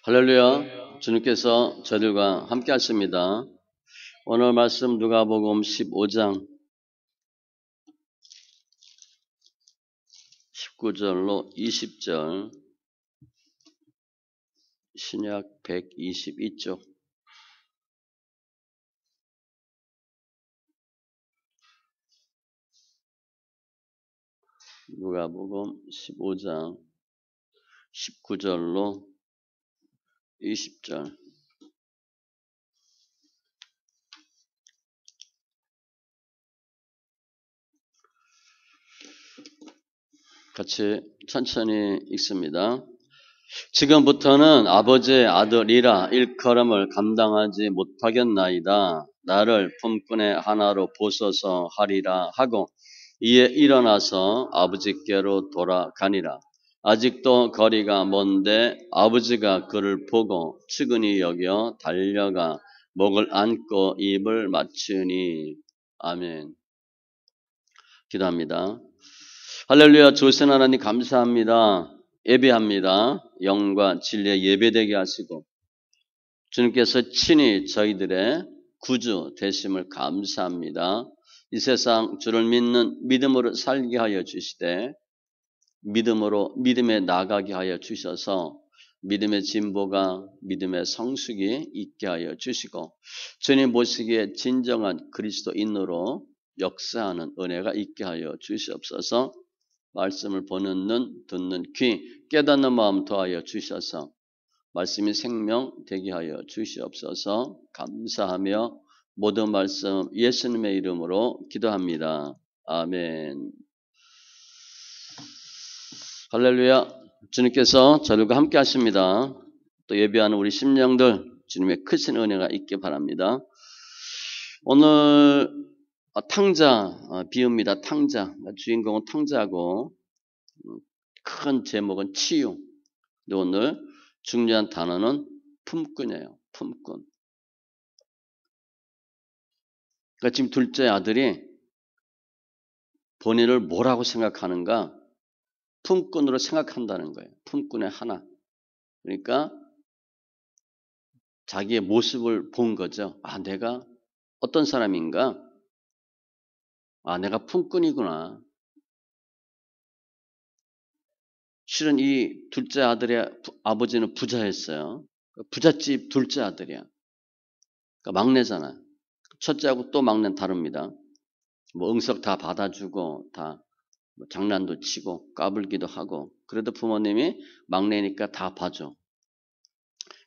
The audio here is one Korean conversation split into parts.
할렐루야. 주님께서 저들과 함께 하십니다. 오늘 말씀 누가복음 15장 19절로 20절, 신약 122쪽. 누가복음 15장 19절로 20절. 같이 천천히 읽습니다. 지금부터는 아버지의 아들이라 일컬음을 감당하지 못하겠나이다. 나를 품꾼의 하나로 보소서 하리라 하고 이에 일어나서 아버지께로 돌아가니라. 아직도 거리가 먼데 아버지가 그를 보고 측은히 여겨 달려가 목을 안고 입을 맞추니. 아멘. 기도합니다. 할렐루야. 조선 하나님 감사합니다. 예배합니다. 영과 진리에 예배되게 하시고 주님께서 친히 저희들의 구주 되심을 감사합니다. 이 세상 주를 믿는 믿음으로 살게 하여 주시되 믿음에 나가게 하여 주셔서 믿음의 진보가 믿음의 성숙이 있게 하여 주시고 주님 보시기에 진정한 그리스도인으로 역사하는 은혜가 있게 하여 주시옵소서. 말씀을 보는 눈, 듣는 귀, 깨닫는 마음 더하여 주셔서 말씀이 생명 되게 하여 주시옵소서. 감사하며 모든 말씀 예수님의 이름으로 기도합니다. 아멘. 할렐루야. 주님께서 저들과 함께 하십니다. 또 예배하는 우리 심령들 주님의 크신 은혜가 있게 바랍니다. 오늘 탕자 비유입니다. 탕자. 주인공은 탕자고 큰 제목은 치유. 오늘 중요한 단어는 품꾼이에요. 품꾼. 그러니까 지금 둘째 아들이 본인을 뭐라고 생각하는가? 품꾼으로 생각한다는 거예요. 품꾼의 하나. 그러니까 자기의 모습을 본 거죠. 아, 내가 어떤 사람인가? 아, 내가 품꾼이구나. 실은 이 둘째 아들의 아버지는 부자였어요. 부잣집 둘째 아들이야. 그러니까 막내잖아. 첫째하고 또 막내는 다릅니다. 뭐 응석 다 받아주고 다 뭐 장난도 치고 까불기도 하고 그래도 부모님이 막내니까 다 봐줘.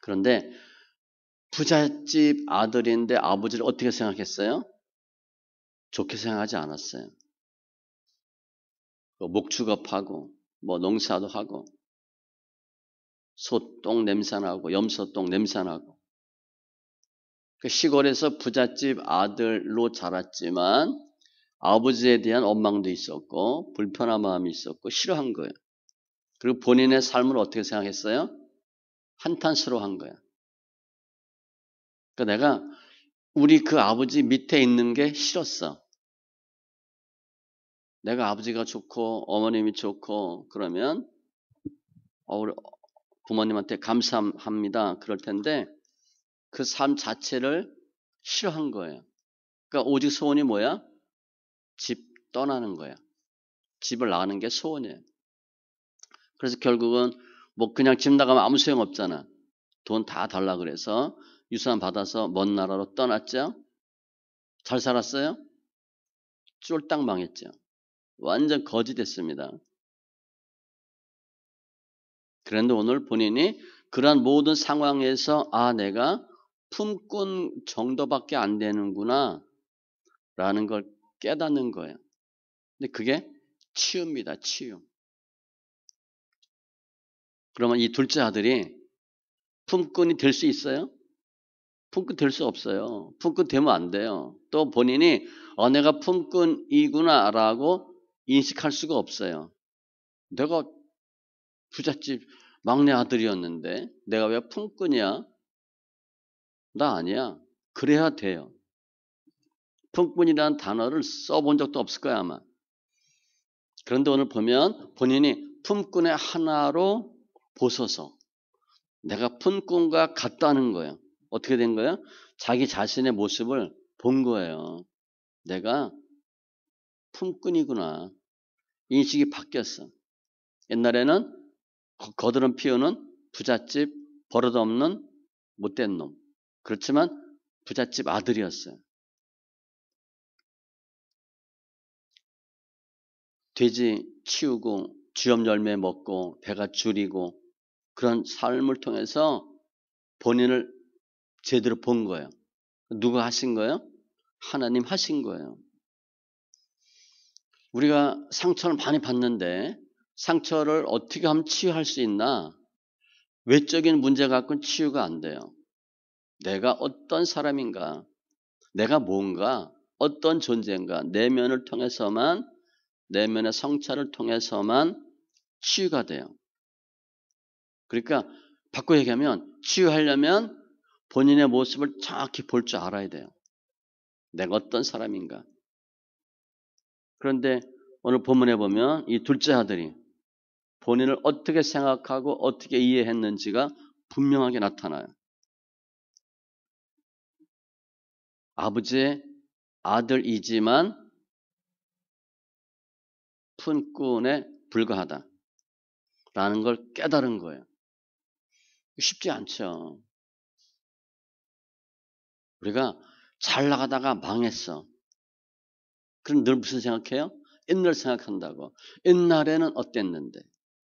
그런데 부잣집 아들인데 아버지를 어떻게 생각했어요? 좋게 생각하지 않았어요. 목축업하고 뭐 농사도 하고 소똥 냄새나고 염소똥 냄새나고 시골에서 부잣집 아들로 자랐지만 아버지에 대한 원망도 있었고 불편한 마음이 있었고 싫어한 거예요. 그리고 본인의 삶을 어떻게 생각했어요? 한탄스러워한 거야. 그러니까 내가 우리 그 아버지 밑에 있는 게 싫었어. 내가 아버지가 좋고 어머님이 좋고 그러면 우리 부모님한테 감사합니다. 그럴 텐데 그 삶 자체를 싫어한 거예요. 그러니까 오직 소원이 뭐야? 집 떠나는 거야. 집을 나가는 게 소원이에요. 그래서 결국은 뭐 그냥 집 나가면 아무 소용 없잖아. 돈 다 달라 그래서 유산 받아서 먼 나라로 떠났죠. 잘 살았어요? 쫄딱 망했죠. 완전 거지 됐습니다. 그런데 오늘 본인이 그러한 모든 상황에서 아, 내가 품꾼 정도밖에 안 되는구나 라는 걸 깨닫는 거예요. 근데 그게 치유입니다. 치유. 그러면 이 둘째 아들이 품꾼이 될 수 있어요? 품꾼 될 수 없어요. 품꾼 되면 안 돼요. 또 본인이 내가 품꾼이구나 라고 인식할 수가 없어요. 내가 부잣집 막내 아들이었는데 내가 왜 품꾼이야? 나 아니야. 그래야 돼요. 품꾼이라는 단어를 써본 적도 없을 거야 아마. 그런데 오늘 보면 본인이 품꾼의 하나로 보소서. 내가 품꾼과 같다는 거예요. 어떻게 된 거예요? 자기 자신의 모습을 본 거예요. 내가 품꾼이구나. 인식이 바뀌었어. 옛날에는 거드름 피우는 부잣집 버릇없는 못된 놈. 그렇지만 부잣집 아들이었어요. 돼지 치우고 쥐염 열매 먹고 배가 줄이고 그런 삶을 통해서 본인을 제대로 본 거예요. 누가 하신 거예요? 하나님 하신 거예요. 우리가 상처를 많이 받는데 상처를 어떻게 하면 치유할 수 있나? 외적인 문제 갖고는 치유가 안 돼요. 내가 어떤 사람인가? 내가 뭔가? 어떤 존재인가? 내면을 통해서만, 내면의 성찰을 통해서만 치유가 돼요. 그러니까 바꿔 얘기하면 치유하려면 본인의 모습을 정확히 볼 줄 알아야 돼요. 내가 어떤 사람인가? 그런데 오늘 본문에 보면 이 둘째 아들이 본인을 어떻게 생각하고 어떻게 이해했는지가 분명하게 나타나요. 아버지의 아들이지만 품꾼에 불과하다라는 걸 깨달은 거예요. 쉽지 않죠. 우리가 잘 나가다가 망했어. 그럼 늘 무슨 생각해요? 옛날 생각한다고. 옛날에는 어땠는데.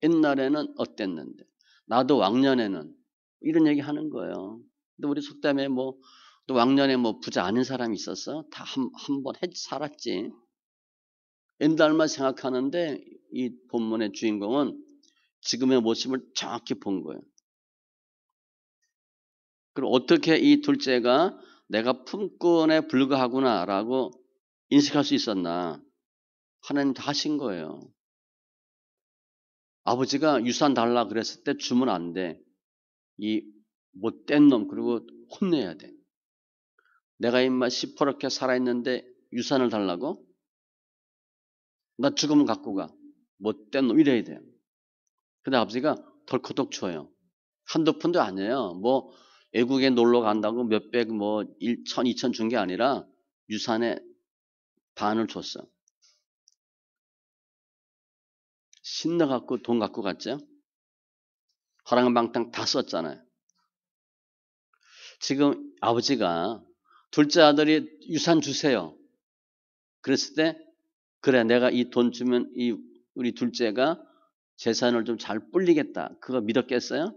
옛날에는 어땠는데. 나도 왕년에는 이런 얘기 하는 거예요. 근데 우리 속담에 뭐 또 왕년에 뭐 부자 아닌 사람이 있었어? 다 한 번 살았지. 옛날만 생각하는데 이 본문의 주인공은 지금의 모습을 정확히 본 거예요. 그리고 어떻게 이 둘째가 내가 품꾼에 불과하구나라고 인식할 수 있었나? 하나님 다 하신 거예요. 아버지가 유산 달라 그랬을 때 주면 안 돼. 이 못된 놈 그리고 혼내야 돼. 내가 임마 시퍼렇게 살아있는데 유산을 달라고? 나 죽으면 갖고 가. 못된 놈 이래야 돼요. 근데 아버지가 덜커덕 줘요. 한두 푼도 아니에요. 뭐 외국에 놀러 간다고 몇백 뭐 1천, 2천 준 게 아니라 유산의 반을 줬어. 신나갖고 돈 갖고 갔죠. 허랑방탕 다 썼잖아요. 지금 아버지가 둘째 아들이 유산 주세요. 그랬을 때 그래 내가 이 돈 주면 이 우리 둘째가 재산을 좀 잘 불리겠다. 그거 믿었겠어요?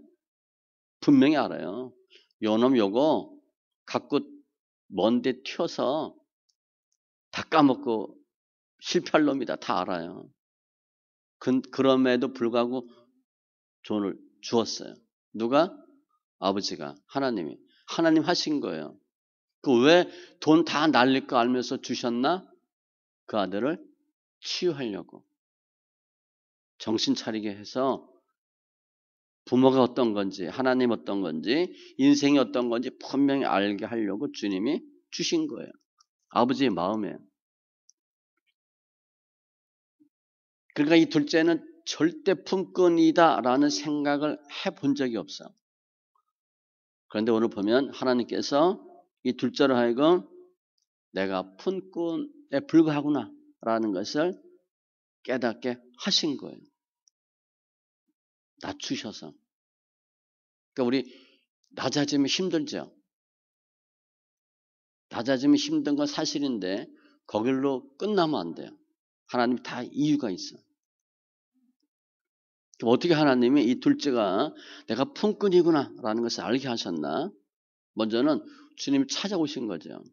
분명히 알아요. 요놈 요거 갖고 먼데 튀어서 다 까먹고 실패할 놈이다. 다 알아요. 그럼에도 불구하고 돈을 주었어요. 누가? 아버지가. 하나님이. 하나님 하신 거예요. 그 왜 돈 다 날릴 거 알면서 주셨나? 그 아들을 치유하려고. 정신 차리게 해서 부모가 어떤 건지, 하나님 어떤 건지, 인생이 어떤 건지 분명히 알게 하려고 주님이 주신 거예요. 아버지의 마음이에요. 그러니까 이 둘째는 절대 품꾼이다라는 생각을 해본 적이 없어. 그런데 오늘 보면 하나님께서 이 둘째로 하여금 내가 품꾼에 불과하구나라는 것을 깨닫게 하신 거예요. 낮추셔서. 그러니까 우리 낮아지면 힘들죠. 낮아지면 힘든 건 사실인데 거길로 끝나면 안 돼요. 하나님 다 이유가 있어. 그럼 어떻게 하나님이 이 둘째가 내가 품꾼이구나라는 것을 알게 하셨나? 먼저는 주님이 찾아오신 거죠.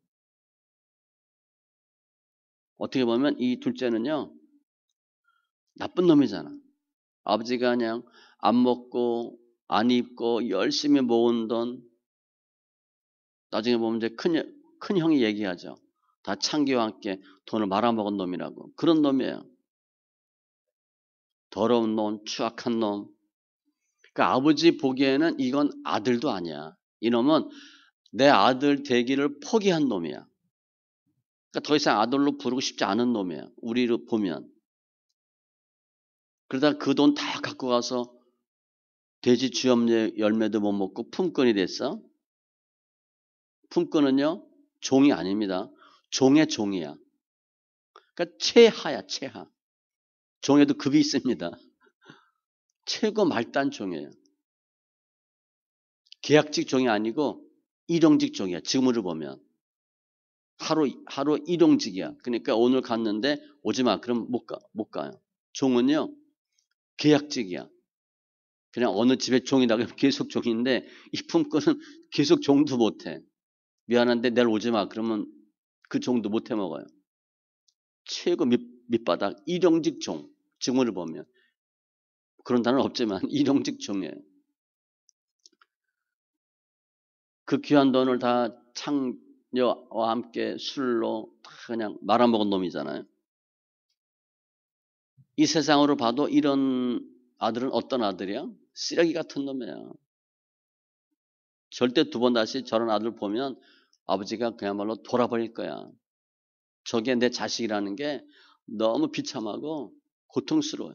어떻게 보면 이 둘째는요. 나쁜 놈이잖아. 아버지가 그냥 안 먹고 안 입고 열심히 모은 돈 나중에 보면 이제 큰 형이 얘기하죠. 다 창기와 함께 돈을 말아먹은 놈이라고. 그런 놈이에요. 더러운 놈, 추악한 놈. 그러니까 아버지 보기에는 이건 아들도 아니야. 이놈은 내 아들 되기를 포기한 놈이야. 그러니까 더 이상 아들로 부르고 싶지 않은 놈이야. 우리로 보면. 그러다 그 돈 다 갖고 가서 돼지 쥐염 열매도 못 먹고 품꾼이 됐어. 품꾼은요, 종이 아닙니다. 종의 종이야. 그러니까 최하야, 최하. 종에도 급이 있습니다. 최고 말단 종이에요. 계약직 종이 아니고 일용직 종이야. 지금으로 보면. 하루 일용직이야. 그러니까 오늘 갔는데 오지 마. 그럼 못 가요. 종은요, 계약직이야. 그냥 어느 집에 종이다 그러면 계속 종인데 이 품꾼은 계속 종도 못해. 미안한데 내일 오지 마. 그러면 그 종도 못해 먹어요. 최고 밑바닥 일용직 종. 지금으로 보면. 그런 단어는 없지만 일용직 종이에요. 그 귀한 돈을 다 창녀와 함께 술로 다 그냥 말아먹은 놈이잖아요. 이 세상으로 봐도 이런 아들은 어떤 아들이야? 쓰레기 같은 놈이야. 절대 두 번 다시 저런 아들 보면 아버지가 그야말로 돌아버릴 거야. 저게 내 자식이라는 게 너무 비참하고 고통스러워요.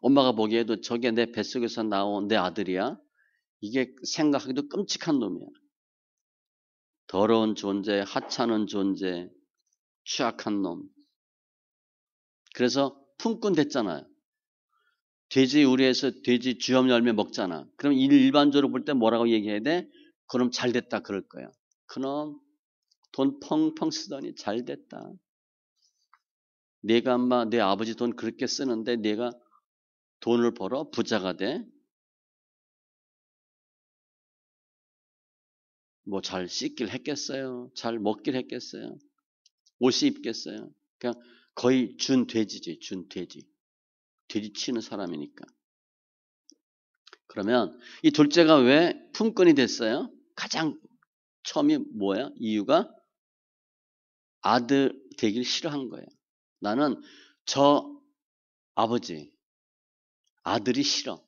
엄마가 보기에도 저게 내 뱃속에서 나온 내 아들이야? 이게 생각하기도 끔찍한 놈이야. 더러운 존재, 하찮은 존재, 취약한 놈. 그래서 품꾼 됐잖아요. 돼지 우리에서 돼지 쥐염 열매 먹잖아. 그럼 일반적으로 볼 때 뭐라고 얘기해야 돼? 그럼 잘 됐다 그럴 거야. 그럼 돈 펑펑 쓰더니 잘 됐다. 내가 엄마 내 아버지 돈 그렇게 쓰는데 내가 돈을 벌어 부자가 돼? 뭐 잘 씻길 했겠어요? 잘 먹길 했겠어요? 옷이 입겠어요? 그냥 거의 준돼지지, 준돼지. 돼지 치는 사람이니까. 그러면 이 둘째가 왜 품꾼이 됐어요? 가장 처음이 뭐야? 이유가 아들 되길 싫어한 거예요. 나는 저 아버지, 아들이 싫어.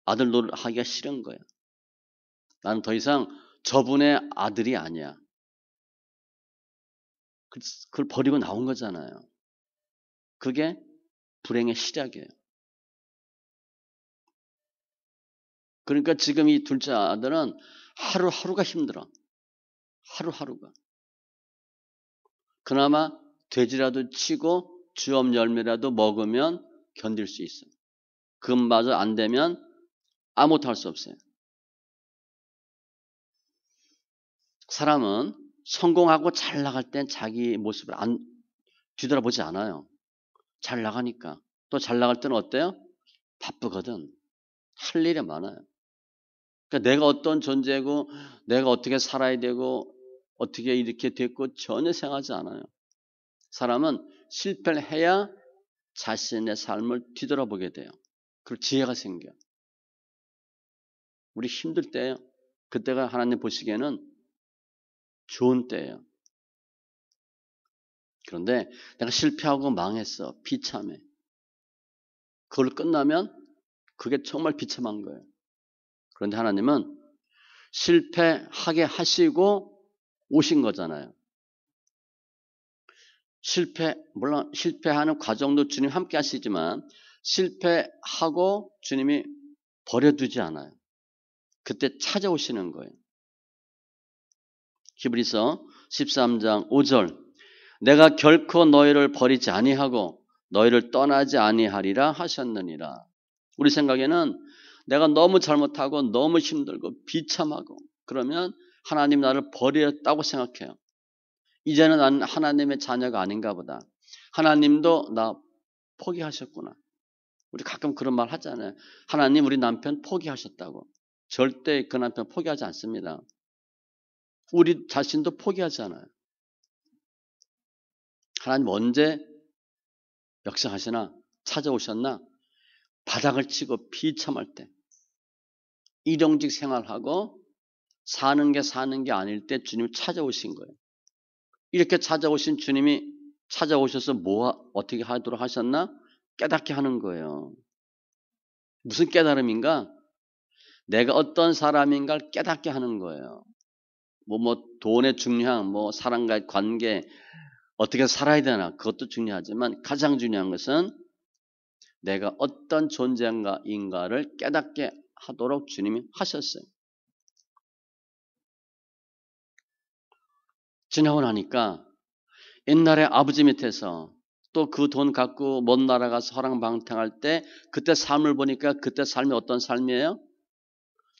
아들 노릇 하기가 싫은 거예요. 나는 더 이상 저분의 아들이 아니야. 그걸 버리고 나온 거잖아요. 그게 불행의 시작이에요. 그러니까 지금 이 둘째 아들은 하루하루가 힘들어. 하루하루가. 그나마 돼지라도 치고 주엄 열매라도 먹으면 견딜 수 있어요. 그것마저 안 되면 아무것도 할 수 없어요. 사람은 성공하고 잘 나갈 땐 자기 모습을 뒤돌아보지 않아요. 잘 나가니까. 또 잘 나갈 때는 어때요? 바쁘거든. 할 일이 많아요. 그러니까 내가 어떤 존재고 내가 어떻게 살아야 되고 어떻게 이렇게 됐고 전혀 생각하지 않아요. 사람은 실패를 해야 자신의 삶을 뒤돌아보게 돼요. 그리고 지혜가 생겨. 우리 힘들 때예요. 그때가 하나님 보시기에는 좋은 때예요. 그런데 내가 실패하고 망했어. 비참해. 그걸 끝나면 그게 정말 비참한 거예요. 그런데 하나님은 실패하게 하시고 오신 거잖아요. 물론 실패하는 과정도 주님 함께 하시지만 실패하고 주님이 버려두지 않아요. 그때 찾아오시는 거예요. 히브리서 13장 5절 내가 결코 너희를 버리지 아니하고 너희를 떠나지 아니하리라 하셨느니라. 우리 생각에는 내가 너무 잘못하고 너무 힘들고 비참하고 그러면 하나님 나를 버렸다고 생각해요. 이제는 나는 하나님의 자녀가 아닌가 보다. 하나님도 나 포기하셨구나. 우리 가끔 그런 말 하잖아요. 하나님 우리 남편 포기하셨다고. 절대 그 남편 포기하지 않습니다. 우리 자신도 포기하지 않아요. 하나님 언제 역사하시나 찾아오셨나? 바닥을 치고 비참할 때 일용직 생활하고 사는 게 아닐 때 주님이 찾아오신 거예요. 이렇게 찾아오신 주님이 찾아오셔서 어떻게 하도록 하셨나? 깨닫게 하는 거예요. 무슨 깨달음인가? 내가 어떤 사람인가를 깨닫게 하는 거예요. 돈의 중요함, 사람과의 관계, 어떻게 살아야 되나, 그것도 중요하지만 가장 중요한 것은 내가 어떤 존재인가를 깨닫게 하도록 주님이 하셨어요. 지나고 나니까 옛날에 아버지 밑에서 또 그 돈 갖고 먼 나라 가서 허랑방탕할 때 그때 삶을 보니까 그때 삶이 어떤 삶이에요?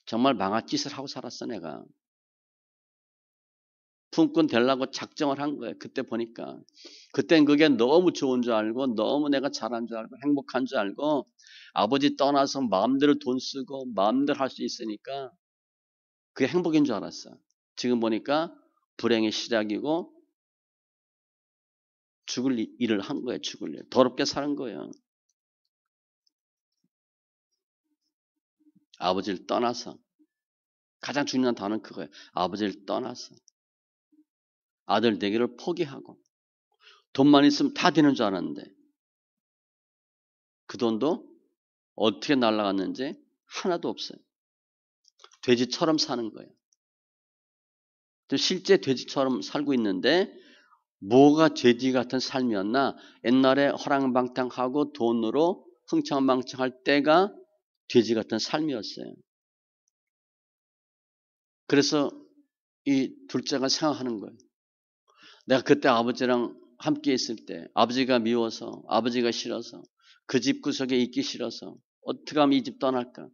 정말 망할 짓을 하고 살았어 내가. 품꾼 되려고 작정을 한 거예요. 그때 보니까. 그땐 그게 너무 좋은 줄 알고 너무 내가 잘한 줄 알고 행복한 줄 알고 아버지 떠나서 마음대로 돈 쓰고 마음대로 할 수 있으니까 그게 행복인 줄 알았어. 지금 보니까 불행의 시작이고 죽을 일을 한 거예요. 죽을 일. 더럽게 사는 거예요. 아버지를 떠나서. 가장 중요한 단어는 그거예요. 아버지를 떠나서. 아들 되기를 포기하고. 돈만 있으면 다 되는 줄 알았는데 그 돈도 어떻게 날아갔는지 하나도 없어요. 돼지처럼 사는 거예요. 실제 돼지처럼 살고 있는데 뭐가 돼지 같은 삶이었나? 옛날에 허랑방탕하고 돈으로 흥청망청할 때가 돼지 같은 삶이었어요. 그래서 이 둘째가 생각하는 거예요. 내가 그때 아버지랑 함께 있을 때 아버지가 미워서 아버지가 싫어서 그 집 구석에 있기 싫어서 어떻게 하면 이 집 떠날까?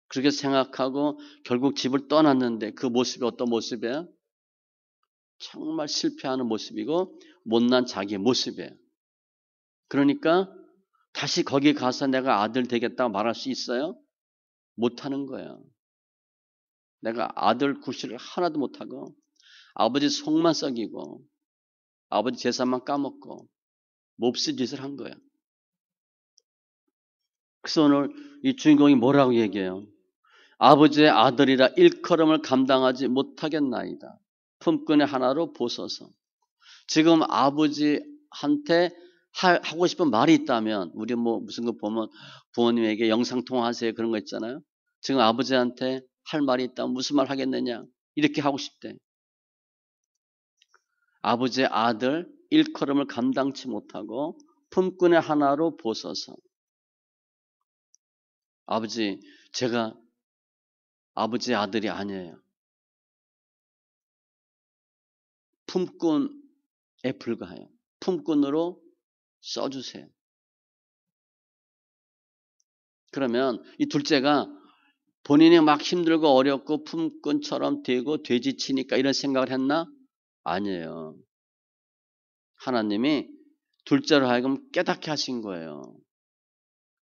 그렇게 생각하고 결국 집을 떠났는데 그 모습이 어떤 모습이에요? 정말 실패하는 모습이고 못난 자기의 모습이에요. 그러니까 다시 거기 가서 내가 아들 되겠다고 말할 수 있어요? 못하는 거예요. 내가 아들 구실을 하나도 못하고 아버지 속만 썩이고 아버지 재산만 까먹고 몹쓸 짓을 한 거예요. 그래서 오늘 이 주인공이 뭐라고 얘기해요? 아버지의 아들이라 일컬음을 감당하지 못하겠나이다. 품꾼의 하나로 보소서. 지금 아버지한테 하고 싶은 말이 있다면 우리 뭐 무슨 거 보면 부모님에게 영상통화하세요 그런 거 있잖아요. 지금 아버지한테 할 말이 있다면 무슨 말 하겠느냐 이렇게 하고 싶대. 아버지의 아들 일컬음을 감당치 못하고 품꾼의 하나로 보소서. 아버지 제가 아버지의 아들이 아니에요. 품꾼에 불과해요. 품꾼으로 써주세요. 그러면 이 둘째가 본인이 막 힘들고 어렵고 품꾼처럼 되고 돼지치니까 이런 생각을 했나? 아니에요. 하나님이 둘째로 하여금 깨닫게 하신 거예요.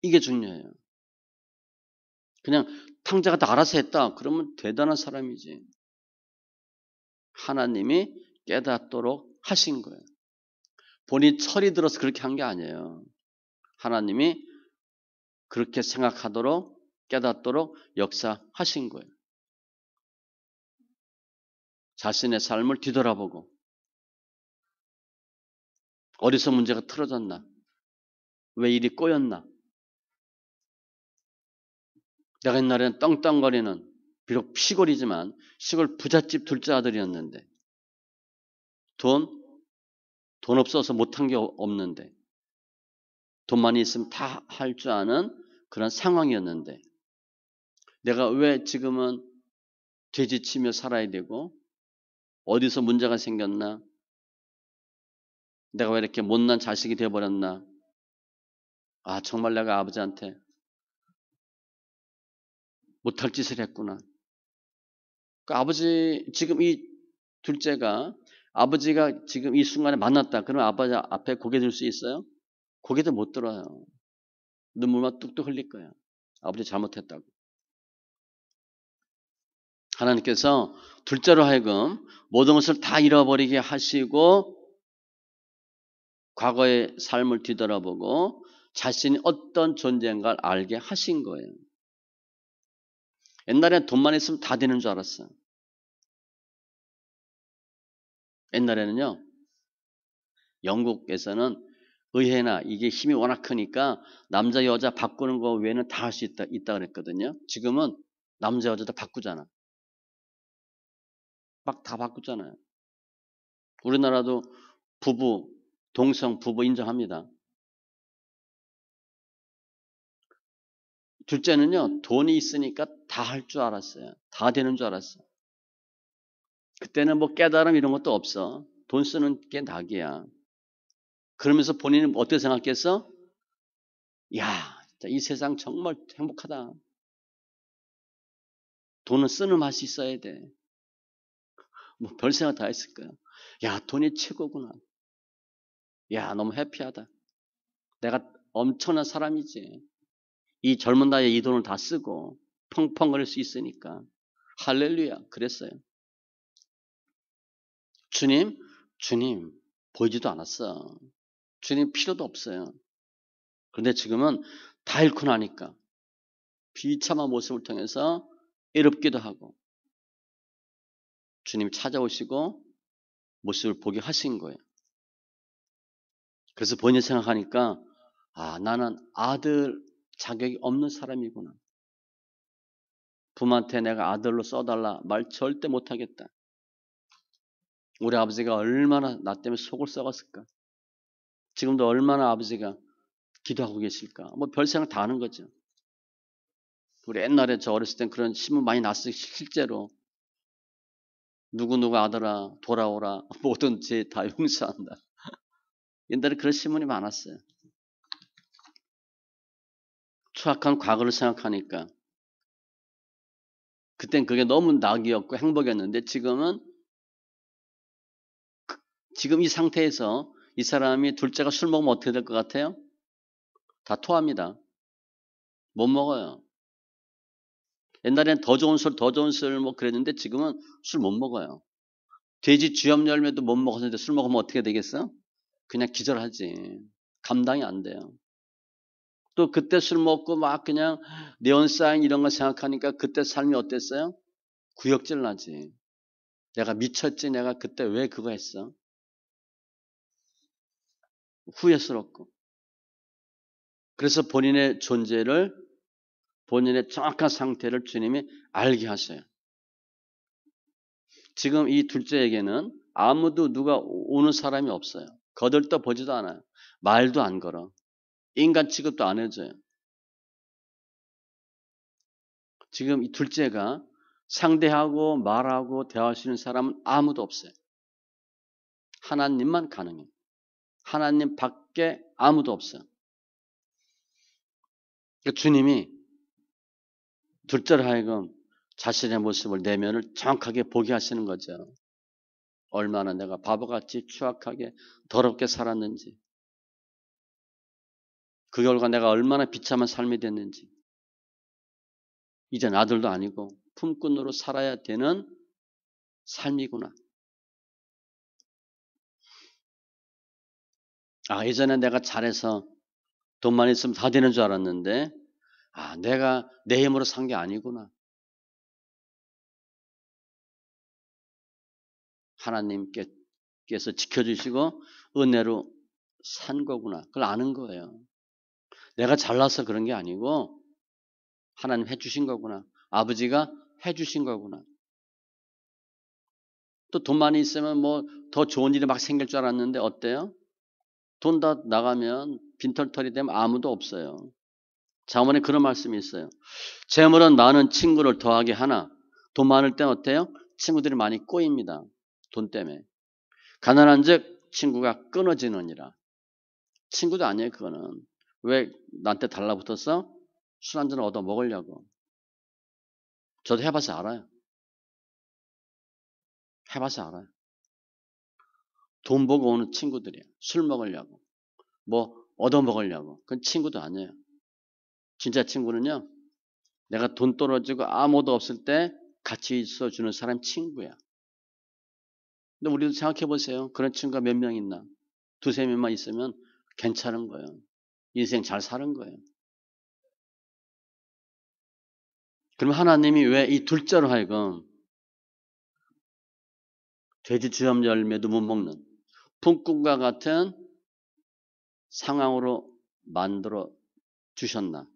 이게 중요해요. 그냥 탕자가 다 알아서 했다. 그러면 대단한 사람이지. 하나님이 깨닫도록 하신 거예요. 본인이 철이 들어서 그렇게 한 게 아니에요. 하나님이 그렇게 생각하도록 깨닫도록 역사하신 거예요. 자신의 삶을 뒤돌아보고 어디서 문제가 틀어졌나? 왜 일이 꼬였나? 내가 옛날에는 떵떵거리는 비록 시골이지만 시골 부잣집 둘째 아들이었는데 돈 없어서 못한 게 없는데 돈만 있으면 다 할 줄 아는 그런 상황이었는데 내가 왜 지금은 돼지치며 살아야 되고 어디서 문제가 생겼나? 내가 왜 이렇게 못난 자식이 되어버렸나? 아 정말 내가 아버지한테 못할 짓을 했구나. 그 아버지 지금 이 둘째가 아버지가 지금 이 순간에 만났다. 그러면 아버지 앞에 고개 들 수 있어요? 고개도 못 들어요. 눈물만 뚝뚝 흘릴 거야. 아버지 잘못했다고. 하나님께서 둘째로 하여금 모든 것을 다 잃어버리게 하시고 과거의 삶을 뒤돌아보고 자신이 어떤 존재인가를 알게 하신 거예요. 옛날에는 돈만 있으면 다 되는 줄 알았어요. 옛날에는요. 영국에서는 의회나 이게 힘이 워낙 크니까 남자 여자 바꾸는 거 외에는 다 할 수 있다 그랬거든요. 지금은 남자 여자 다 바꾸잖아. 막 다 바꾸잖아요. 우리나라도 동성 부부 인정합니다. 둘째는요, 돈이 있으니까 다 할 줄 알았어요. 다 되는 줄 알았어. 그때는 뭐 깨달음 이런 것도 없어. 돈 쓰는 게 낙이야. 그러면서 본인은 어떻게 생각했어? 야, 진짜 이 세상 정말 행복하다. 돈은 쓰는 맛이 있어야 돼. 뭐 별 생각 다 했을 거야. 야, 돈이 최고구나. 야, 너무 해피하다. 내가 엄청난 사람이지. 이 젊은 나이에 이 돈을 다 쓰고 펑펑 거릴 수 있으니까. 할렐루야. 그랬어요. 주님, 보이지도 않았어. 주님 필요도 없어요. 그런데 지금은 다 잃고 나니까 비참한 모습을 통해서 애롭기도 하고 주님이 찾아오시고 모습을 보게 하신 거예요. 그래서 본인이 생각하니까 나는 아들 자격이 없는 사람이구나. 부모한테 내가 아들로 써달라 말 절대 못하겠다. 우리 아버지가 얼마나 나 때문에 속을 썩었을까. 지금도 얼마나 아버지가 기도하고 계실까. 뭐 별 생각 다 하는 거죠. 우리 옛날에 저 어렸을 땐 그런 신문 많이 났어요. 실제로. 누구 아들아 돌아오라. 모든 죄 다 용서한다. 옛날에 그런 신문이 많았어요. 추악한 과거를 생각하니까 그땐 그게 너무 낙이었고 행복이었는데 지금 이 상태에서 이 사람이 둘째가 술 먹으면 어떻게 될 것 같아요? 다 토합니다. 못 먹어요. 옛날엔 더 좋은 술 뭐 그랬는데 지금은 술 못 먹어요. 돼지 쥐염 열매도 못 먹었는데 술 먹으면 어떻게 되겠어? 그냥 기절하지. 감당이 안 돼요. 또 그때 술 먹고 막 그냥 네온사인 이런 거 생각하니까 그때 삶이 어땠어요? 구역질 나지. 내가 미쳤지. 내가 그때 왜 그거 했어? 후회스럽고. 그래서 본인의 존재를 본인의 정확한 상태를 주님이 알게 하셔요. 지금 이 둘째에게는 아무도 누가 오는 사람이 없어요. 거들떠 보지도 않아요. 말도 안 걸어. 인간 취급도 안 해줘요. 지금 이 둘째가 상대하고 말하고 대화할 수 있는 사람은 아무도 없어요. 하나님만 가능해요. 하나님 밖에 아무도 없어요. 그러니까 주님이 둘째로 하여금 자신의 모습을 내면을 정확하게 보게 하시는 거죠. 얼마나 내가 바보같이 추악하게 더럽게 살았는지, 그 결과 내가 얼마나 비참한 삶이 됐는지, 이젠 아들도 아니고 품꾼으로 살아야 되는 삶이구나. 예전에 내가 잘해서 돈만 있으면 다 되는 줄 알았는데 내가 내 힘으로 산 게 아니구나. 하나님께서 지켜주시고 은혜로 산 거구나. 그걸 아는 거예요. 내가 잘나서 그런 게 아니고 하나님 해주신 거구나. 아버지가 해주신 거구나. 또 돈 많이 있으면 뭐 더 좋은 일이 막 생길 줄 알았는데 어때요? 돈 다 나가면 빈털털이 되면 아무도 없어요. 자문에 그런 말씀이 있어요. 재물은 많은 친구를 더하게 하나 돈 많을 땐 어때요? 친구들이 많이 꼬입니다. 돈 때문에. 가난한즉 친구가 끊어지느니라. 친구도 아니에요. 그거는. 왜 나한테 달라붙어서 술 한잔 얻어 먹으려고. 저도 해봐서 알아요. 해봐서 알아요. 돈 보고 오는 친구들이에요. 술 먹으려고. 뭐 얻어 먹으려고. 그건 친구도 아니에요. 진짜 친구는요. 내가 돈 떨어지고 아무도 없을 때 같이 있어주는 사람 친구야. 근데 우리도 생각해 보세요. 그런 친구가 몇 명 있나? 두세 명만 있으면 괜찮은 거예요. 인생 잘 사는 거예요. 그럼 하나님이 왜 이 둘째로 하여금 돼지 주염 열매도 못 먹는 품꾼과 같은 상황으로 만들어 주셨나?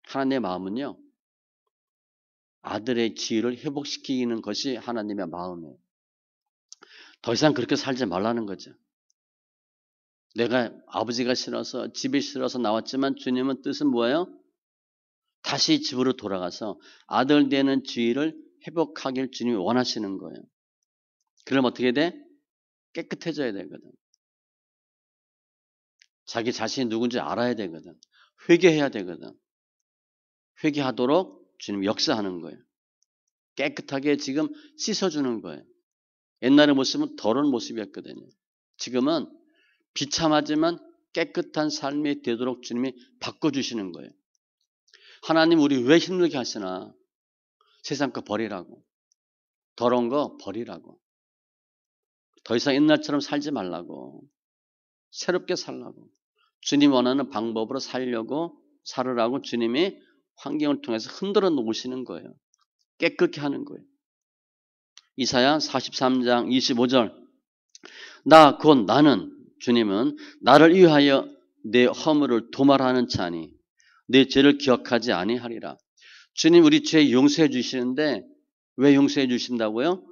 하나님의 마음은요. 아들의 지위를 회복시키는 것이 하나님의 마음이에요. 더 이상 그렇게 살지 말라는 거죠. 내가 아버지가 싫어서 집이 싫어서 나왔지만 주님은 뜻은 뭐예요? 다시 집으로 돌아가서 아들 되는 지위를 회복하길 주님이 원하시는 거예요. 그럼 어떻게 돼? 깨끗해져야 되거든. 자기 자신이 누군지 알아야 되거든. 회개해야 되거든. 회개하도록 주님 역사하는 거예요. 깨끗하게 지금 씻어주는 거예요. 옛날의 모습은 더러운 모습이었거든요. 지금은 비참하지만 깨끗한 삶이 되도록 주님이 바꿔주시는 거예요. 하나님 우리 왜 힘들게 하시나? 세상 거 버리라고. 더러운 거 버리라고. 더 이상 옛날처럼 살지 말라고. 새롭게 살라고. 주님 원하는 방법으로 살으라고 주님이 환경을 통해서 흔들어 놓으시는 거예요. 깨끗게 하는 거예요. 이사야 43장 25절 나 곧 나는 주님은 나를 위하여 내 허물을 도말하는 자니 내 죄를 기억하지 아니하리라. 주님 우리 죄 용서해 주시는데 왜 용서해 주신다고요?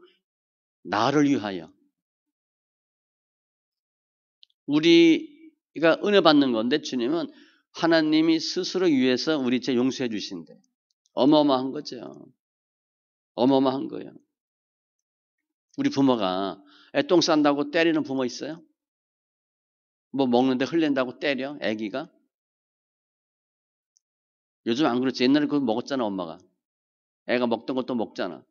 나를 위하여. 우리가 은혜 받는 건데 주님은 하나님이 스스로 위해서 우리 죄 용서해 주신대. 어마어마한 거죠. 어마어마한 거예요. 우리 부모가 애 똥 싼다고 때리는 부모 있어요? 뭐 먹는데 흘린다고 때려? 애기가? 요즘 안 그렇지. 옛날에 그거 먹었잖아 엄마가. 애가 먹던 것도 먹잖아.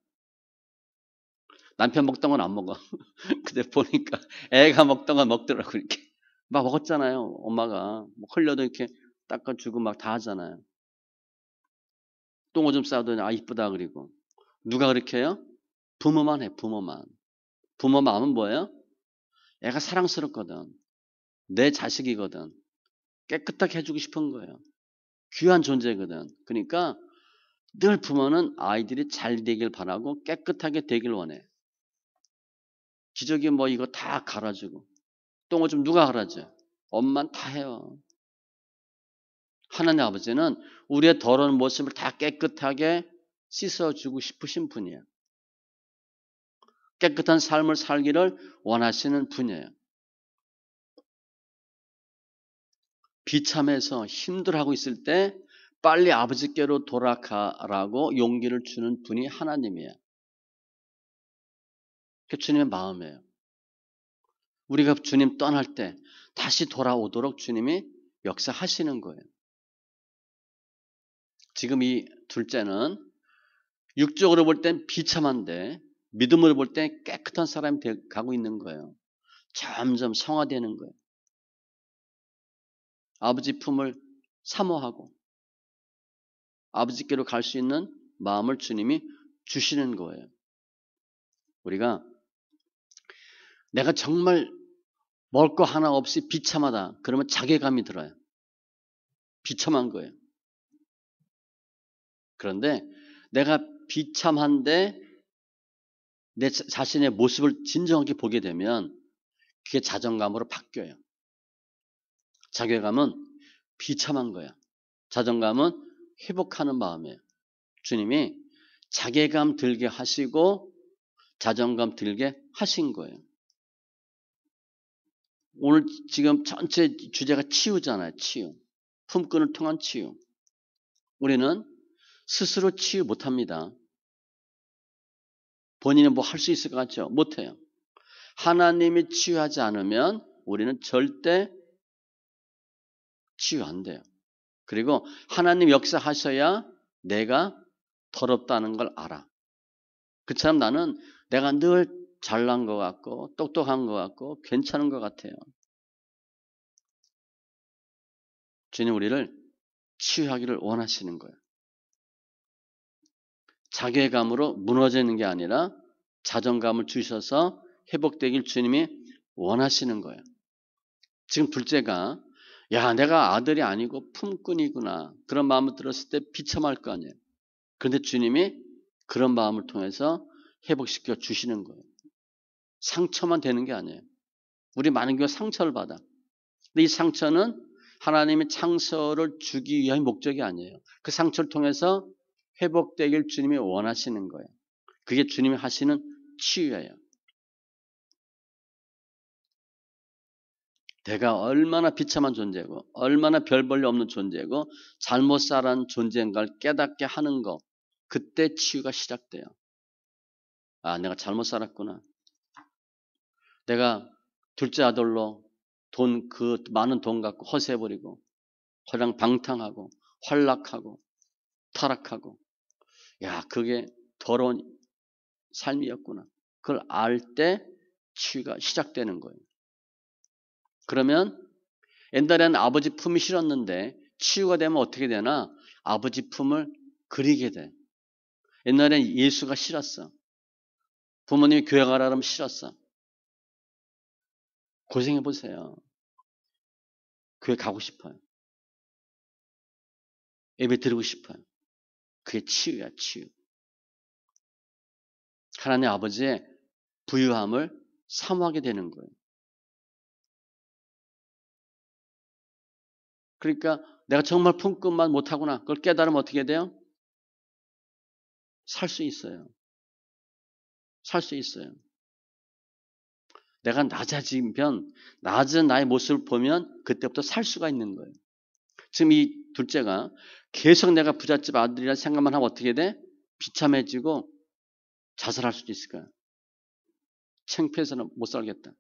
남편 먹던 건 안 먹어. 근데 보니까 애가 먹던 건 먹더라고 이렇게. 막 먹었잖아요. 엄마가 뭐 흘려도 이렇게 닦아주고 막 다 하잖아요. 똥 오줌 싸도 아 이쁘다 그리고. 누가 그렇게 해요? 부모만 해. 부모만. 부모 마음은 뭐예요? 애가 사랑스럽거든. 내 자식이거든. 깨끗하게 해주고 싶은 거예요. 귀한 존재거든. 그러니까 늘 부모는 아이들이 잘 되길 바라고 깨끗하게 되길 원해. 기저귀 뭐 이거 다 갈아주고 똥오줌 누가 갈아줘? 엄마는 다 해요. 하나님 아버지는 우리의 더러운 모습을 다 깨끗하게 씻어주고 싶으신 분이에요. 깨끗한 삶을 살기를 원하시는 분이에요. 비참해서 힘들어하고 있을 때 빨리 아버지께로 돌아가라고 용기를 주는 분이 하나님이에요. 그게 주님의 마음이에요. 우리가 주님 떠날 때 다시 돌아오도록 주님이 역사하시는 거예요. 지금 이 둘째는 육적으로 볼 땐 비참한데 믿음으로 볼 땐 깨끗한 사람이 가고 있는 거예요. 점점 성화되는 거예요. 아버지 품을 사모하고 아버지께로 갈 수 있는 마음을 주님이 주시는 거예요. 우리가 내가 정말 먹을 거 하나 없이 비참하다. 그러면 자괴감이 들어요. 비참한 거예요. 그런데 내가 비참한데 내 자신의 모습을 진정하게 보게 되면 그게 자존감으로 바뀌어요. 자괴감은 비참한 거야. 자존감은 회복하는 마음이에요. 주님이 자괴감 들게 하시고 자존감 들게 하신 거예요. 오늘 지금 전체 주제가 치유잖아요. 치유. 품꾼을 통한 치유. 우리는 스스로 치유 못합니다. 본인은 뭐 할 수 있을 것 같죠? 못해요. 하나님이 치유하지 않으면 우리는 절대 치유 안 돼요. 그리고 하나님 역사하셔야 내가 더럽다는 걸 알아. 그처럼 나는 내가 늘 잘난 것 같고 똑똑한 것 같고 괜찮은 것 같아요. 주님 우리를 치유하기를 원하시는 거예요. 자괴감으로 무너지는 게 아니라 자존감을 주셔서 회복되길 주님이 원하시는 거예요. 지금 둘째가 야 내가 아들이 아니고 품꾼이구나 그런 마음을 들었을 때 비참할 거 아니에요. 그런데 주님이 그런 마음을 통해서 회복시켜 주시는 거예요. 상처만 되는 게 아니에요. 우리 많은 교회가 상처를 받아. 근데 이 상처는 하나님의 창조를 주기 위한 목적이 아니에요. 그 상처를 통해서 회복되길 주님이 원하시는 거예요. 그게 주님이 하시는 치유예요. 내가 얼마나 비참한 존재고 얼마나 별 볼 일 없는 존재고 잘못 살아온 존재인가를 깨닫게 하는 거. 그때 치유가 시작돼요. 아, 내가 잘못 살았구나. 내가 둘째 아들로 그 많은 돈 갖고 허세해버리고 허랑방탕하고 활락하고 타락하고, 야, 그게 더러운 삶이었구나. 그걸 알 때 치유가 시작되는 거예요. 그러면 옛날에는 아버지 품이 싫었는데 치유가 되면 어떻게 되나? 아버지 품을 그리게 돼. 옛날에는 예수가 싫었어. 부모님이 교회 가라 그러면 싫었어. 고생해 보세요. 교회 가고 싶어요. 예배 드리고 싶어요. 그게 치유야, 치유. 하나님 아버지의 부유함을 사모하게 되는 거예요. 그러니까 내가 정말 품끝만 못하구나. 그걸 깨달으면 어떻게 돼요? 살 수 있어요. 살 수 있어요. 내가 낮아지면, 낮은 나의 모습을 보면 그때부터 살 수가 있는 거예요. 지금 이 둘째가 계속 내가 부잣집 아들이라 생각만 하면 어떻게 돼? 비참해지고 자살할 수도 있을 거야. 창피해서는 못 살겠다.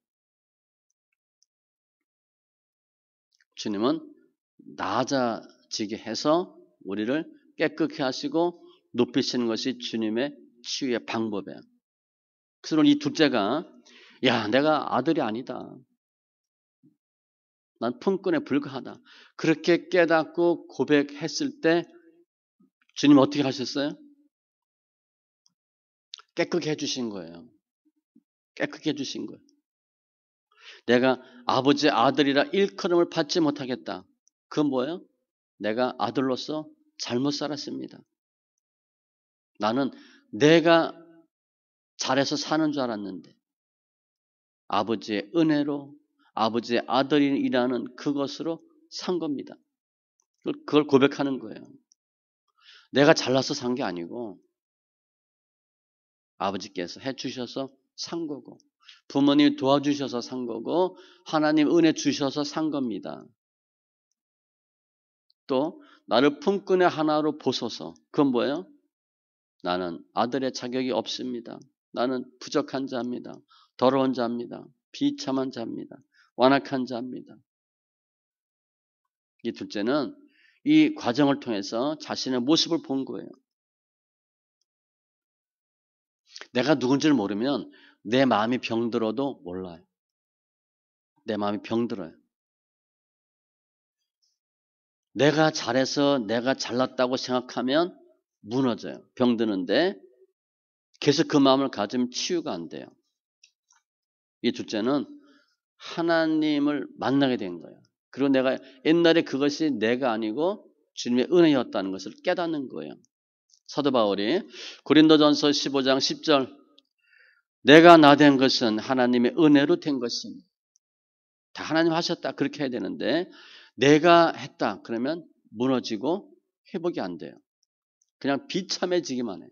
주님은 낮아지게 해서 우리를 깨끗게 하시고 높이시는 것이 주님의 치유의 방법이에요. 그래서 이 둘째가, 야, 내가 아들이 아니다. 난 품꾼에 불과하다. 그렇게 깨닫고 고백했을 때 주님 어떻게 하셨어요? 깨끗게 해주신 거예요. 깨끗게 해주신 거예요. 내가 아버지의 아들이라 일컬음을 받지 못하겠다. 그건 뭐예요? 내가 아들로서 잘못 살았습니다. 나는 내가 잘해서 사는 줄 알았는데 아버지의 은혜로 아버지의 아들이라는 그것으로 산 겁니다. 그걸 고백하는 거예요. 내가 잘나서 산 게 아니고 아버지께서 해주셔서 산 거고 부모님이 도와주셔서 산 거고 하나님 은혜 주셔서 산 겁니다. 또 나를 품꾼의 하나로 보소서. 그건 뭐예요? 나는 아들의 자격이 없습니다. 나는 부족한 자입니다. 더러운 자입니다. 비참한 자입니다. 완악한 자입니다. 이 둘째는 이 과정을 통해서 자신의 모습을 본 거예요. 내가 누군지를 모르면 내 마음이 병들어도 몰라요. 내 마음이 병들어요. 내가 잘해서 내가 잘났다고 생각하면 무너져요. 병드는데 계속 그 마음을 가지면 치유가 안 돼요. 이 둘째는 하나님을 만나게 된 거예요. 그리고 내가 옛날에 그것이 내가 아니고 주님의 은혜였다는 것을 깨닫는 거예요. 사도 바울이 고린도전서 15장 10절 내가 나 된 것은 하나님의 은혜로 된 것입니다. 다 하나님 하셨다 그렇게 해야 되는데 내가 했다 그러면 무너지고 회복이 안 돼요. 그냥 비참해지기만 해요.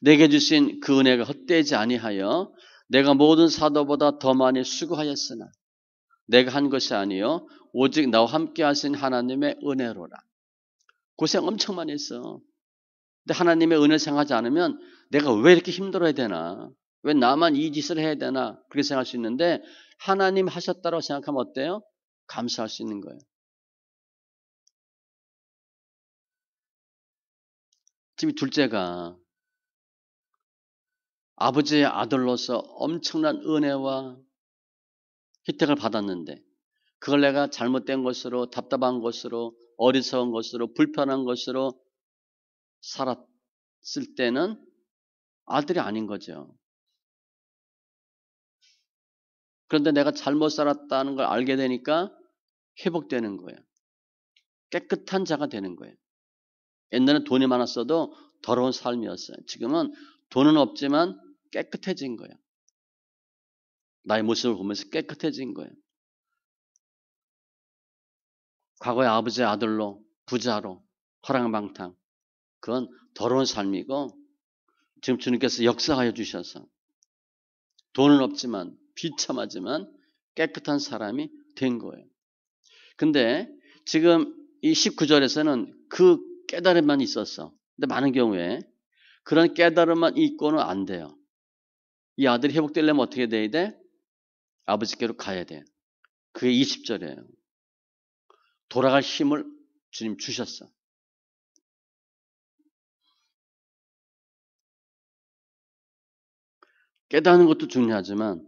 내게 주신 그 은혜가 헛되지 아니하여 내가 모든 사도보다 더 많이 수고하였으나 내가 한 것이 아니요 오직 나와 함께 하신 하나님의 은혜로라. 고생 엄청 많이 했어. 근데 하나님의 은혜 생각하지 않으면 내가 왜 이렇게 힘들어야 되나? 왜 나만 이 짓을 해야 되나? 그렇게 생각할 수 있는데 하나님 하셨다고 생각하면 어때요? 감사할 수 있는 거예요. 지금 둘째가 아버지의 아들로서 엄청난 은혜와 혜택을 받았는데 그걸 내가 잘못된 것으로 답답한 것으로 어리석은 것으로 불편한 것으로 살았을 때는 아들이 아닌 거죠. 그런데 내가 잘못 살았다는 걸 알게 되니까 회복되는 거예요. 깨끗한 자가 되는 거예요. 옛날에는 돈이 많았어도 더러운 삶이었어요. 지금은 돈은 없지만 깨끗해진 거예요. 나의 모습을 보면서 깨끗해진 거예요. 과거에 아버지의 아들로 부자로 허랑방탕 그건 더러운 삶이고 지금 주님께서 역사하여 주셔서 돈은 없지만 비참하지만 깨끗한 사람이 된 거예요. 근데 지금 이 19절에서는 그 깨달음만 있었어. 근데 많은 경우에 그런 깨달음만 있고는 안 돼요. 이 아들이 회복되려면 어떻게 돼야 돼? 아버지께로 가야 돼. 그게 20절이에요. 돌아갈 힘을 주님 주셨어. 깨닫는 것도 중요하지만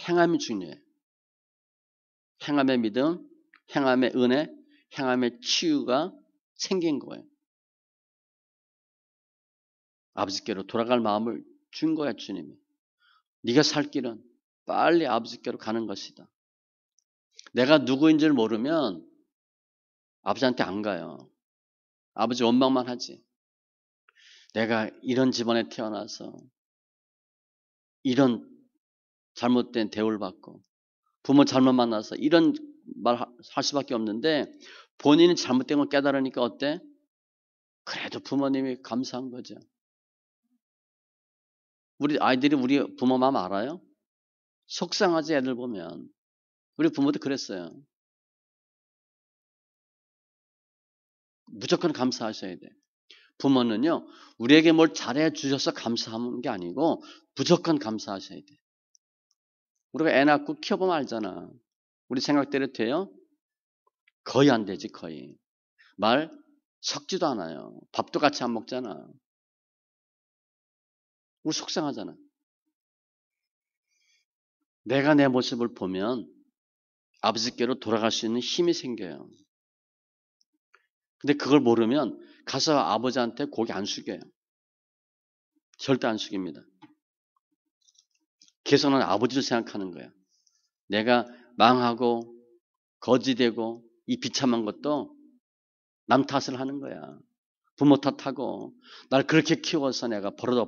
행함이 중요해요. 행함의 믿음, 행함의 은혜, 행함의 치유가 생긴 거예요. 아버지께로 돌아갈 마음을 준 거야, 주님이. 네가 살 길은 빨리 아버지께로 가는 것이다. 내가 누구인지를 모르면 아버지한테 안 가요. 아버지 원망만 하지. 내가 이런 집안에 태어나서 이런 잘못된 대우를 받고 부모 잘못 만나서 이런 말 할 수밖에 없는데 본인이 잘못된 걸 깨달으니까 어때? 그래도 부모님이 감사한 거죠. 우리 아이들이 우리 부모 마음 알아요? 속상하지 애들 보면. 우리 부모도 그랬어요. 무조건 감사하셔야 돼. 부모는요, 우리에게 뭘 잘해 주셔서 감사하는 게 아니고 무조건 감사하셔야 돼. 우리가 애 낳고 키워보면 알잖아. 우리 생각대로 돼요? 거의 안 되지, 거의. 말 섞지도 않아요. 밥도 같이 안 먹잖아. 우리 속상하잖아. 내가 내 모습을 보면 아버지께로 돌아갈 수 있는 힘이 생겨요. 근데 그걸 모르면 가서 아버지한테 고개 안 숙여요. 절대 안 숙입니다. 계속은 아버지를 생각하는 거야. 내가 망하고 거지되고 이 비참한 것도 남 탓을 하는 거야. 부모 탓하고 날 그렇게 키워서 내가 버릇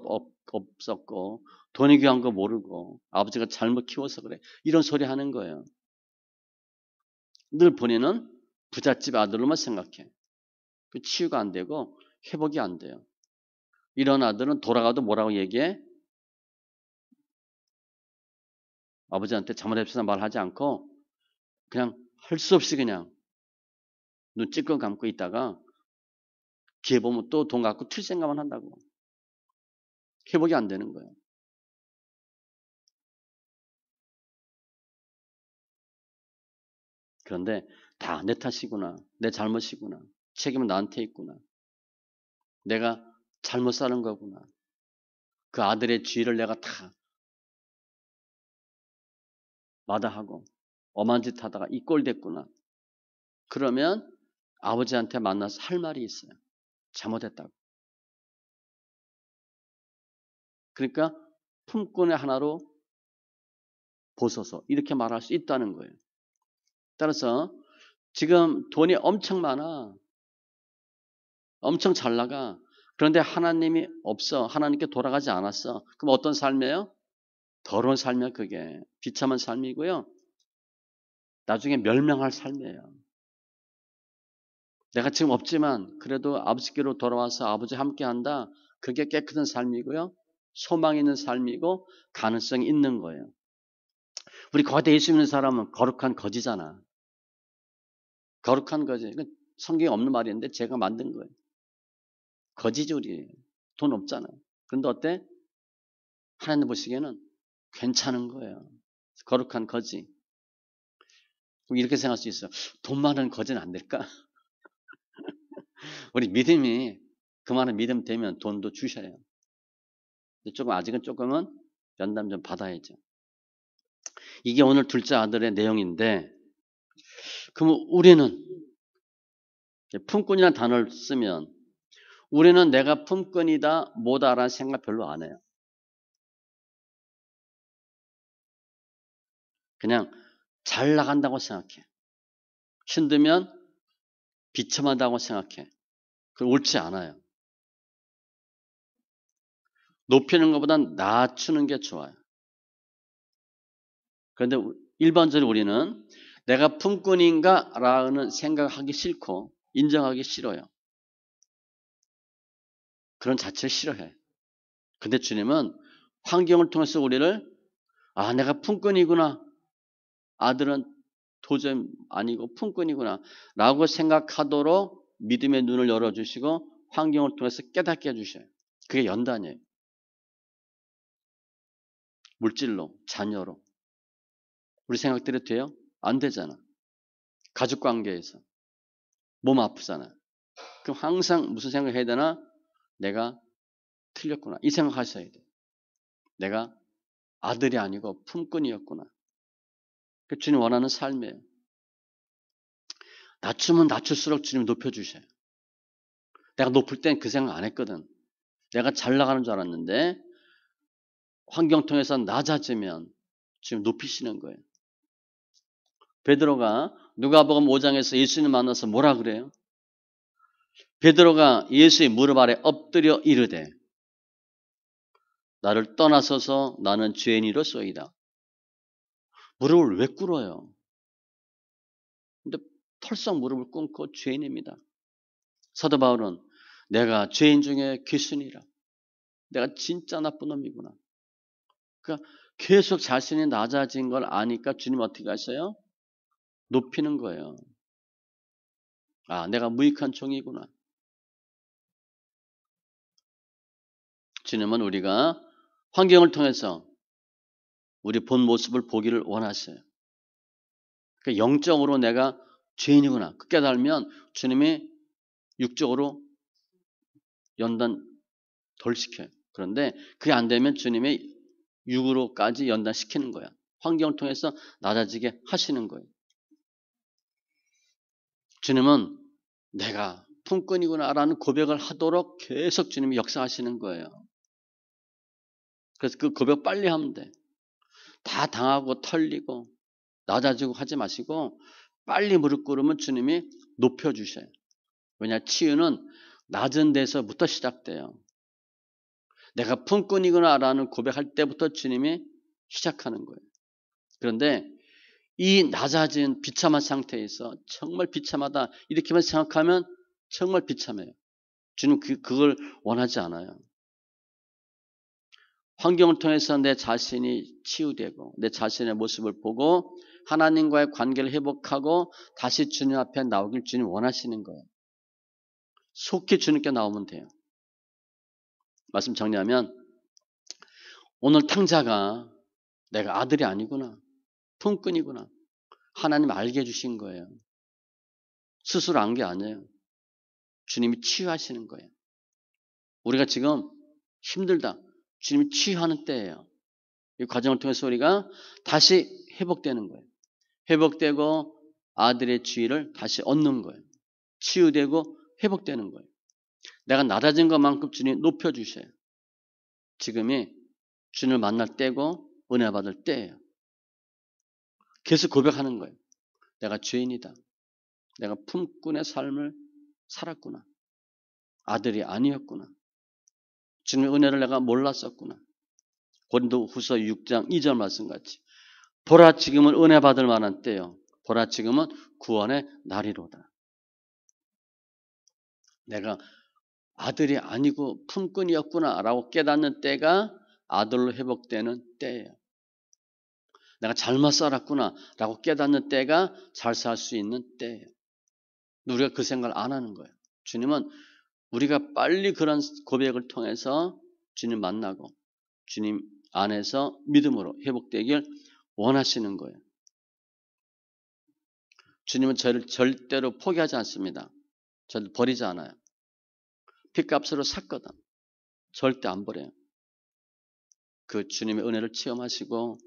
없었고 돈이 귀한 거 모르고 아버지가 잘못 키워서 그래. 이런 소리 하는 거예요. 늘 본인은 부잣집 아들로만 생각해. 그 치유가 안 되고 회복이 안 돼요. 이런 아들은 돌아가도 뭐라고 얘기해? 아버지한테 잘못했으나 말하지 않고 그냥 할 수 없이 그냥 눈 찔끔 감고 있다가 기회 보면 또 돈 갖고 튈 생각만 한다고. 회복이 안 되는 거예요. 그런데 다 내 탓이구나. 내 잘못이구나. 책임은 나한테 있구나. 내가 잘못 사는 거구나. 그 아들의 죄를 내가 다 마다하고 엄한 짓 하다가 이 꼴 됐구나. 그러면 아버지한테 만나서 할 말이 있어요. 잘못했다고. 그러니까 품꾼의 하나로 보소서 이렇게 말할 수 있다는 거예요. 따라서 지금 돈이 엄청 많아. 엄청 잘 나가. 그런데 하나님이 없어. 하나님께 돌아가지 않았어. 그럼 어떤 삶이에요? 더러운 삶이야 그게. 비참한 삶이고요. 나중에 멸망할 삶이에요. 내가 지금 없지만 그래도 아버지께로 돌아와서 아버지 함께한다. 그게 깨끗한 삶이고요. 소망 있는 삶이고 가능성이 있는 거예요. 우리 거대 예수 믿는 사람은 거룩한 거지잖아. 거룩한 거지. 성경에 없는 말인데 제가 만든 거예요. 거지지 우리. 돈 없잖아. 그런데 어때? 하나님 보시기에는 괜찮은 거예요. 거룩한 거지. 이렇게 생각할 수 있어. 돈 많은 거지는 안 될까? 우리 믿음이 그만한 믿음 되면 돈도 주셔요. 조금 아직은 조금은 연담 좀 받아야죠. 이게 오늘 둘째 아들의 내용인데, 그럼 우리는 품꾼이라는 단어를 쓰면 우리는 내가 품꾼이다 뭐다라는 생각 별로 안 해요. 그냥 잘 나간다고 생각해. 힘들면 비참하다고 생각해. 그건 옳지 않아요. 높이는 것보단 낮추는 게 좋아요. 그런데 일반적으로 우리는 내가 품꾼인가? 라는 생각하기 싫고 인정하기 싫어요. 그런 자체를 싫어해. 근데 주님은 환경을 통해서 우리를 내가 품꾼이구나. 아들은 도저히 아니고 품꾼이구나 라고 생각하도록 믿음의 눈을 열어주시고 환경을 통해서 깨닫게 해주셔요. 그게 연단이에요. 물질로, 자녀로. 우리 생각대로 돼요? 안 되잖아. 가족관계에서. 몸 아프잖아. 그럼 항상 무슨 생각을 해야 되나? 내가 틀렸구나. 이 생각하셔야 돼. 내가 아들이 아니고 품꾼이었구나. 그 주님 원하는 삶이에요. 낮추면 낮출수록 주님 높여주셔요. 내가 높을 땐 그 생각 안 했거든. 내가 잘 나가는 줄 알았는데 환경 통해서 낮아지면 주님 높이시는 거예요. 베드로가 누가복음 5장에서 예수님 만나서 뭐라 그래요? 베드로가 예수의 무릎 아래 엎드려 이르되 나를 떠나서서 나는 죄인이로소이다. 무릎을 왜 꿇어요? 근데 털썩 무릎을 꿇고 죄인입니다. 사도 바울은 내가 죄인 중에 귀순이라. 내가 진짜 나쁜 놈이구나. 그러니까 계속 자신이 낮아진 걸 아니까 주님 어떻게 하셔요? 높이는 거예요. 아, 내가 무익한 종이구나. 주님은 우리가 환경을 통해서 우리 본 모습을 보기를 원하세요. 그러니까 영적으로 내가 죄인이구나. 그 깨달으면 주님이 육적으로 연단 덜 시켜요. 그런데 그게 안 되면 주님이 육으로까지 연단시키는 거야. 환경을 통해서 낮아지게 하시는 거예요. 주님은 내가 품꾼이구나라는 고백을 하도록 계속 주님이 역사하시는 거예요. 그래서 그 고백 빨리 하면 돼. 다 당하고 털리고 낮아지고 하지 마시고 빨리 무릎 꿇으면 주님이 높여주셔요. 왜냐? 치유는 낮은 데서부터 시작돼요. 내가 품꾼이구나라는 고백할 때부터 주님이 시작하는 거예요. 그런데 이 낮아진 비참한 상태에서 정말 비참하다 이렇게만 생각하면 정말 비참해요. 주님 그걸 원하지 않아요. 환경을 통해서 내 자신이 치유되고 내 자신의 모습을 보고 하나님과의 관계를 회복하고 다시 주님 앞에 나오길 주님 원하시는 거예요. 속히 주님께 나오면 돼요. 말씀 정리하면 오늘 탕자가 내가 아들이 아니구나. 품꾼이구나. 하나님 알게 해주신 거예요. 스스로 안 게 아니에요. 주님이 치유하시는 거예요. 우리가 지금 힘들다. 주님이 치유하는 때예요. 이 과정을 통해서 우리가 다시 회복되는 거예요. 회복되고 아들의 지위를 다시 얻는 거예요. 치유되고 회복되는 거예요. 내가 낮아진 것만큼 주님이 높여주셔요. 지금이 주님을 만날 때고 은혜 받을 때예요. 계속 고백하는 거예요. 내가 죄인이다. 내가 품꾼의 삶을 살았구나. 아들이 아니었구나. 주님의 은혜를 내가 몰랐었구나. 고린도후서 6장 2절 말씀같이 보라 지금은 은혜 받을 만한 때요. 보라 지금은 구원의 날이로다. 내가 아들이 아니고 품꾼이었구나라고 깨닫는 때가 아들로 회복되는 때예요. 내가 잘못 살았구나라고 깨닫는 때가 잘 살 수 있는 때예요. 우리가 그 생각을 안 하는 거예요. 주님은 우리가 빨리 그런 고백을 통해서 주님 만나고 주님 안에서 믿음으로 회복되길 원하시는 거예요. 주님은 저를 절대로 포기하지 않습니다. 저를 버리지 않아요. 핏값으로 샀거든. 절대 안 버려요. 그 주님의 은혜를 체험하시고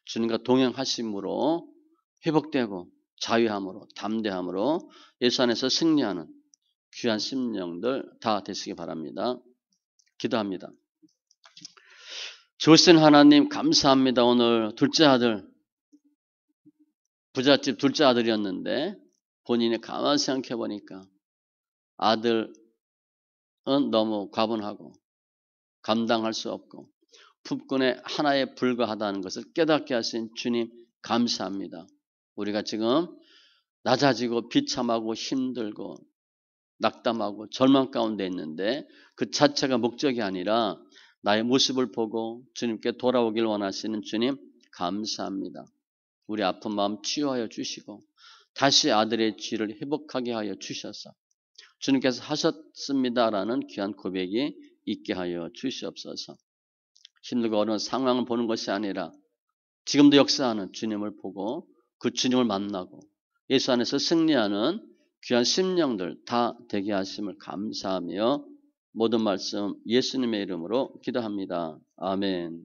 주님과 동행하심으로 회복되고 자유함으로 담대함으로 예수 안에서 승리하는 귀한 심령들 다 되시기 바랍니다. 기도합니다. 좋으신 하나님 감사합니다. 오늘 둘째 아들 부잣집 둘째 아들이었는데 본인이 가만히 생각해 보니까 아들은 너무 과분하고 감당할 수 없고 품꾼의 하나에 불과하다는 것을 깨닫게 하신 주님 감사합니다. 우리가 지금 낮아지고 비참하고 힘들고 낙담하고 절망 가운데 있는데 그 자체가 목적이 아니라 나의 모습을 보고 주님께 돌아오길 원하시는 주님 감사합니다. 우리 아픈 마음 치유하여 주시고 다시 아들의 지를 회복하게 하여 주셔서 주님께서 하셨습니다라는 귀한 고백이 있게 하여 주시옵소서. 힘들고 어려운 상황을 보는 것이 아니라 지금도 역사하는 주님을 보고 그 주님을 만나고 예수 안에서 승리하는 귀한 심령들 다 되게 하심을 감사하며 모든 말씀 예수님의 이름으로 기도합니다. 아멘.